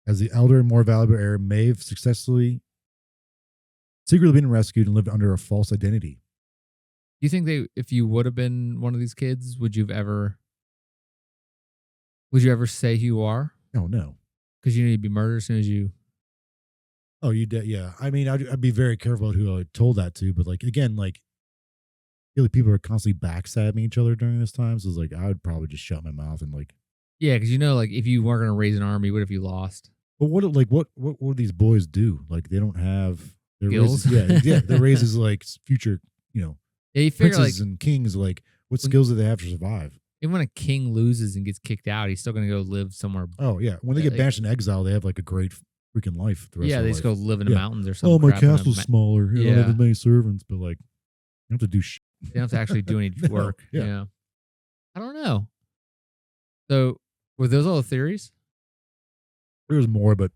as the elder and more valuable heir, may have secretly been rescued and lived under a false identity. Do you think if you would have been one of these kids, would you ever say who you are? Oh, no. Because you need to be murdered as soon as you. Oh, you did? Yeah. I mean, I'd be very careful about who I told that to, but like, again, like, I feel like people are constantly backstabbing each other during this time. So it's like, I would probably just shut my mouth and like. Yeah, because like if you weren't going to raise an army, what if you lost? But what would these boys do? Like, they don't have their skills. Yeah. Their raises like future, Yeah, you figure princes and kings. Like, what skills do they have to survive? even when a king loses and gets kicked out, he's still going to go live somewhere. Oh yeah, when they get banished in exile, they have like a great freaking life. Yeah, they just go live in the mountains or something. Oh, my castle's smaller. I don't have as many servants, but like, you don't have to do shit. They don't have to actually do any work. Yeah. I don't know. So, were those all the theories? There was more, but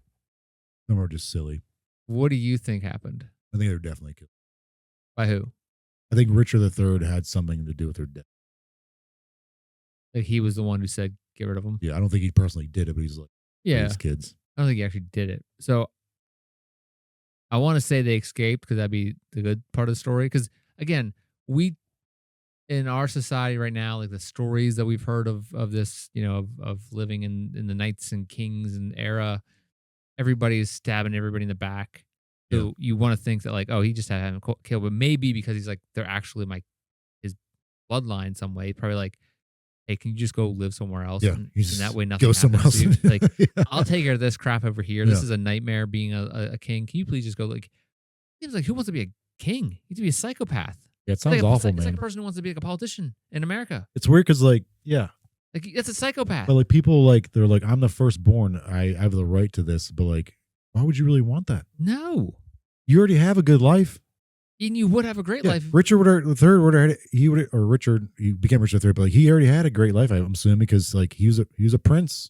some are just silly. What do you think happened? I think they were definitely killed. By who? I think Richard III had something to do with their death. Like he was the one who said, get rid of them? Yeah, I don't think he personally did it, but he's like, his kids. I don't think he actually did it. So, I want to say they escaped because that'd be the good part of the story. Because, again, in our society right now, like the stories that we've heard of this, of living in the knights and kings and era, everybody is stabbing everybody in the back. So you want to think that like, oh, he just had him killed, but maybe because he's like, they're actually his bloodline some way. Probably like, hey, can you just go live somewhere else? Yeah, and that way nothing go somewhere happens else. to you. Like, I'll take care of this crap over here. This is a nightmare being a king. Can you please just go? Like, seems like who wants to be a king? You need to be a psychopath. Yeah, it sounds awful, man. It's like a person who wants to be like a politician in America. It's weird because like, like that's a psychopath. But like people like they're like, I'm the firstborn. I have the right to this. But like, why would you really want that? No. You already have a good life. And you would have a great life. Richard he became Richard III, but like he already had a great life, I'm assuming, because like he was a prince.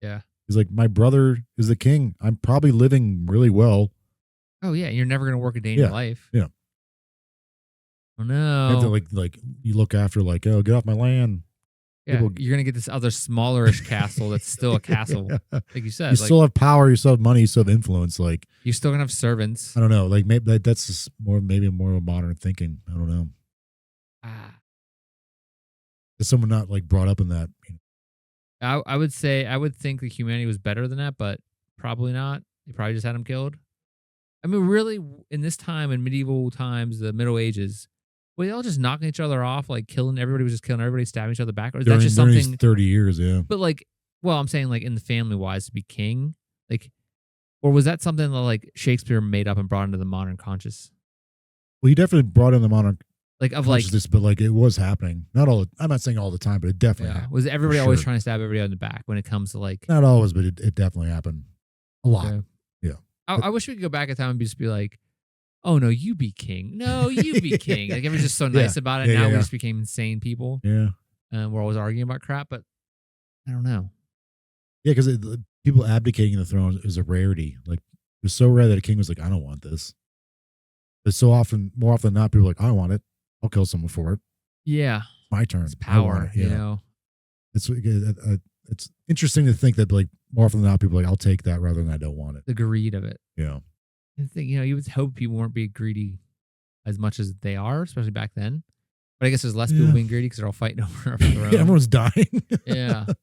Yeah. He's like, my brother is the king. I'm probably living really well. Oh yeah. You're never gonna work a day in your life. Yeah. Oh no. You have to like you look after like, oh, get off my land. Yeah, you're gonna get this other smallerish castle that's still a castle, like you said. You still have power, you still have money, you still have influence. Like you're still gonna have servants. I don't know. Like maybe that's just maybe more of a modern thinking. I don't know. Is someone not like brought up in that? I would think that humanity was better than that, but probably not. They probably just had him killed. I mean, really, in this time, in medieval times, the Middle Ages, were they all just knocking each other off, like killing? Everybody was just killing everybody, stabbing each other back, or is that just something? 30 years, yeah. But like, well, I'm saying like in the family wise to be king, like, or was that something that like Shakespeare made up and brought into the modern conscious? Well, he definitely brought in the modern consciousness, but like it was happening. Not all. I'm not saying all the time, but it definitely happened. Was everybody always trying to stab everybody in the back when it comes to like? Not always, but it definitely happened a lot. Okay. Yeah. I wish we could go back in time and just be like, oh no, you be king. No, you be king. Like everyone's just so nice about it. Now we just became insane people. Yeah. And we're always arguing about crap, but I don't know. Yeah, because people abdicating the throne is a rarity. Like it was so rare that a king was like, I don't want this. But more often than not, people are like, I want it. I'll kill someone for it. Yeah. It's my turn. It's power, you know. It's interesting to think that like more often than not, people are like, I'll take that rather than I don't want it. The greed of it. Yeah. I think, you would hope people weren't being greedy as much as they are, especially back then. But I guess there's less people being greedy because they're all fighting over a throne. Yeah, everyone's dying. Yeah. And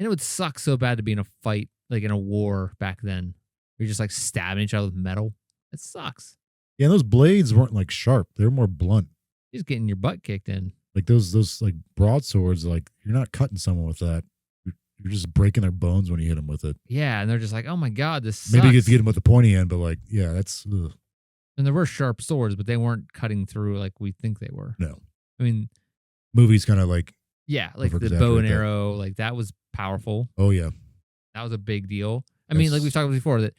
it would suck so bad to be in a fight, like in a war back then. You're just like stabbing each other with metal. It sucks. Yeah, and those blades weren't like sharp. They were more blunt. You're just getting your butt kicked in. Like those like broadswords, like you're not cutting someone with that. You're You're just breaking their bones when you hit them with it. Yeah, and they're just like, oh my god, this sucks. Maybe you get to get them with the pointy end, but like, yeah, that's. Ugh. And there were sharp swords, but they weren't cutting through like we think they were. No. I mean, movies kind of like. Yeah, like the bow and arrow, like that was powerful. Oh yeah, that was a big deal. I mean, like we've talked about before, that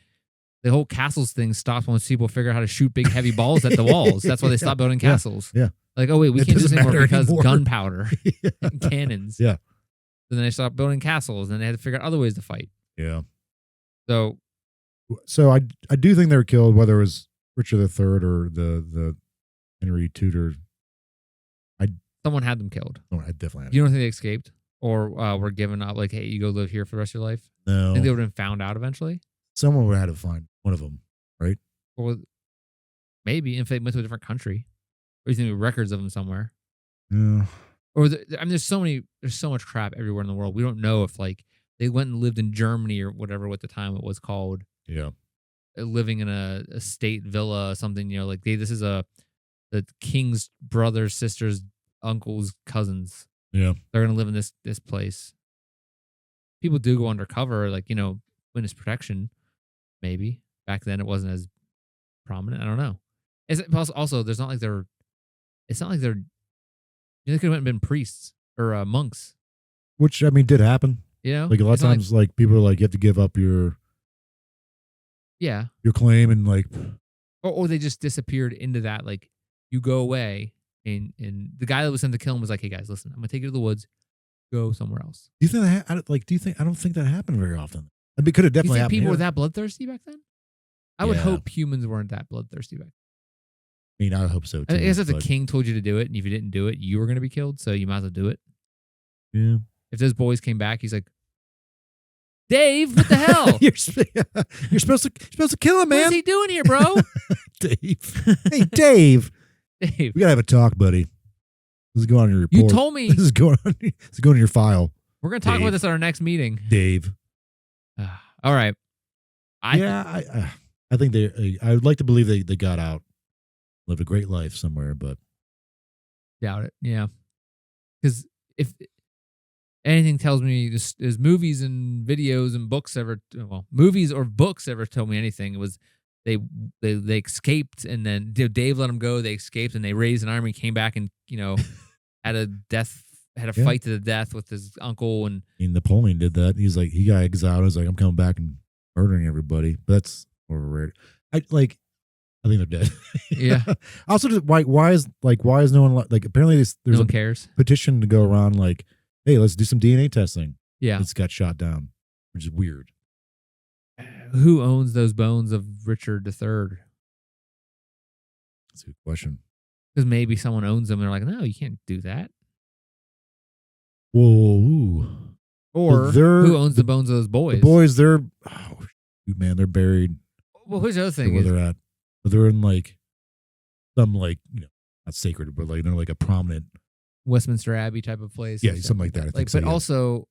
the whole castles thing stopped once people figured out how to shoot big heavy balls at the walls. That's why they stopped building castles. Yeah. Like, oh wait, we can't do this anymore because gunpowder yeah. and cannons. Yeah. So then they stopped building castles, and they had to figure out other ways to fight. Yeah. So I do think they were killed, whether it was Richard III or the Henry Tudor. Someone had them killed. Oh, I definitely had. You don't think they escaped or were given up? Like, hey, you go live here for the rest of your life. No. I think they would have been found out eventually. Someone would have had to find one of them, right? Or maybe if they went to a different country, or you think there were records of them somewhere. Yeah. Or I mean, there's so much crap everywhere in the world. We don't know if like they went and lived in Germany or whatever at the time it was called. Yeah. Living in a state villa or something, like this is the king's brothers, sisters, uncles, cousins. Yeah. They're gonna live in this place. People do go undercover, like, witness protection, maybe. Back then it wasn't as prominent. I don't know. Also, there's not like they're it's not like they're they could have been priests or monks. Which I mean did happen. Like a lot of times like people are like you have to give up your claim and like or they just disappeared into that, like you go away and the guy that was sent to kill him was like, hey guys, listen, I'm gonna take you to the woods, go somewhere else. Do you think that I don't think that happened very often. I mean, it could have definitely happened. People were that bloodthirsty back then? I would hope humans weren't that bloodthirsty back then. I mean, I hope so too. I guess if the king told you to do it, and if you didn't do it, you were going to be killed, so you might as well do it. Yeah. If those boys came back, he's like, Dave, what the hell? You're supposed to kill him, man. What's he doing here, bro? Dave. Hey, Dave. Dave. We gotta have a talk, buddy. This is going on your report. You told me. This is going in your file. We're going to talk about this at our next meeting. Dave. All right. I think I would like to believe they got out. Lived a great life somewhere, but doubt it. Yeah. Because if anything tells me this is movies and videos and books movies or books ever told me anything, it was they escaped, and then Dave let them go. They escaped and they raised an army, came back and, had a fight to the death with his uncle. And Napoleon did that. He's like, he got exiled. He's like, I'm coming back and murdering everybody. But that's overrated. I think they're dead. Yeah. Also, why is no one like? Apparently, there's no one cares. Petition to go around like, hey, let's do some DNA testing. Yeah, it's got shot down, which is weird. Who owns those bones of Richard III? That's a good question. Because maybe someone owns them. And they're like, no, you can't do that. Whoa. Or who owns the bones of those boys? The boys, they're they're buried. Well, here's the other thing: where they're at. But they're in like some like not sacred, but like they're like a prominent Westminster Abbey type of place. Yeah, something like that. I think so, but also,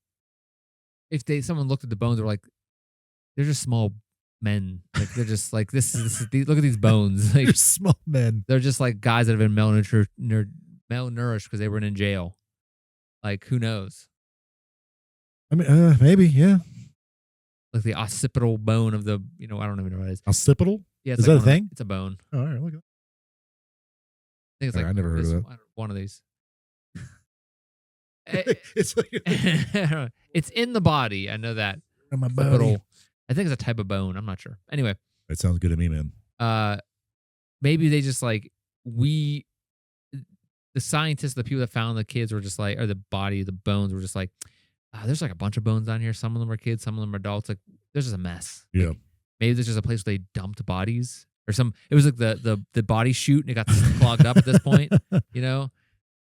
if someone looked at the bones, they're like, they're just small men. Like they're just like this is look at these bones. Like they're small men. They're just like guys that have been malnourished because they were in jail. Like who knows? I mean, maybe, yeah. Like the occipital bone of the, I don't even know what it is. Occipital? Yeah, is that a thing? It's a bone. Oh, all right, look at that. I think it's like I never heard of that. One of these. It's it's in the body. I know that. In my body. I think it's a type of bone. I'm not sure. Anyway. It sounds good to me, man. Maybe they just like the scientists, the people that found the kids were just like, or the body, the bones were just like, there's like a bunch of bones down here. Some of them are kids, some of them are adults. Like there's just a mess. Yeah. Like, maybe there's just a place where they dumped bodies or it was like the body chute and it got clogged up at this point,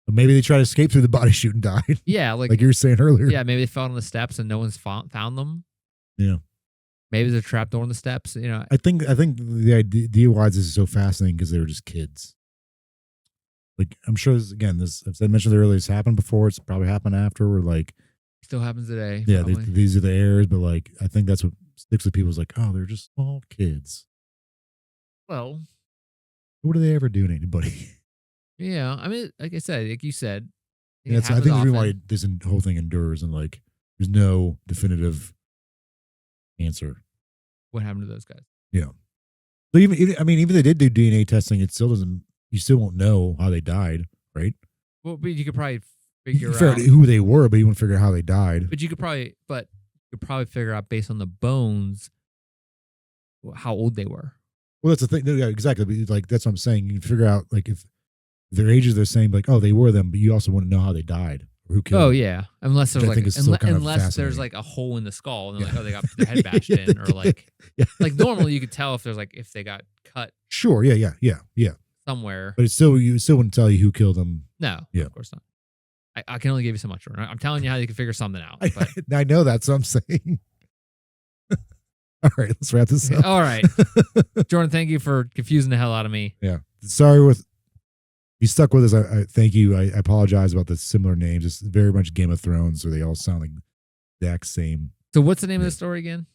Maybe they tried to escape through the body chute and died. Yeah. Like you were saying earlier. Yeah. Maybe they fell on the steps and no one's found them. Yeah. Maybe there's a trapdoor on the steps. I think the idea why this is so fascinating because they were just kids. Like I'm sure as I mentioned earlier, it's happened before. It's probably happened after. Where like still happens today. Yeah, these are the heirs, but like I think that's what sticks with people is like, oh, they're just small kids. Well, what do they ever do to anybody? Yeah, I mean, like I said, like you said, I think the reason why this whole thing endures and like There's no definitive answer. What happened to those guys? Yeah. So even if they did do DNA testing, it still doesn't. You still won't know how they died, right? Well, but you could probably You figure can figure out out who they were, but you wouldn't figure out how they died. But you could probably figure out based on the bones how old they were. Well, that's the thing. Yeah, exactly. But like that's what I'm saying. You can figure out like if their ages they're saying like, oh, they were them, but you also wouldn't know how they died or who killed. Oh them. yeah, unless there's Which I like think is still kind of unless there's fascinating. like a hole in the skull and they're Yeah. like, oh, they got their head bashed in, or like Yeah. like normally you could tell if there's like if they got cut Sure. Yeah. somewhere. But it's still you still wouldn't tell you who killed them. No, Yeah. of course not. I can only give you so much. I'm telling you how you can figure something out. But I know that's what I'm saying. All right, let's wrap this up. all right, Jordan, thank you for confusing the hell out of me. Yeah. Sorry with you stuck with us. I thank you. I apologize about the similar names. It's very much Game of Thrones, so they all sound like the exact same. So what's the name of the story again?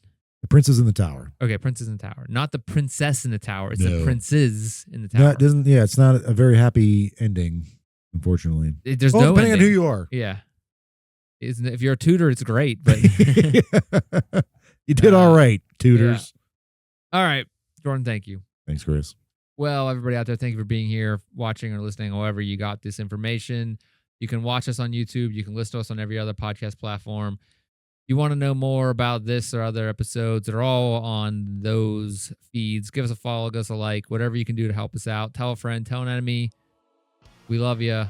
The Princess in the Tower. Okay, Princess in the Tower. Not the princess in the tower. It's No. the princes in the tower. No, it doesn't. Yeah, it's not a very happy ending, unfortunately. There's Well, no depending on who ending. you are. Yeah. If you're a tutor, it's great. But You did all right, tutors. all right, Jordan, thank you. Thanks, Chris. Well, everybody out there, thank you for being here, watching or listening, however you got this information. You can watch us on YouTube. You can listen to us on every other podcast platform. If you want to know more about this or other episodes, they're all on those feeds. Give us a follow, give us a like, whatever you can do to help us out. Tell a friend, tell an enemy. We love you.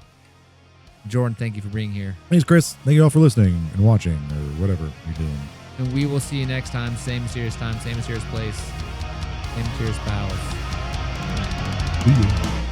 Jordan, thank you for being here. Thanks, Chris. Thank you all for listening and watching or whatever you're doing. And we will see you next time. Same mysterious time, same mysterious place, same mysterious pals. See you.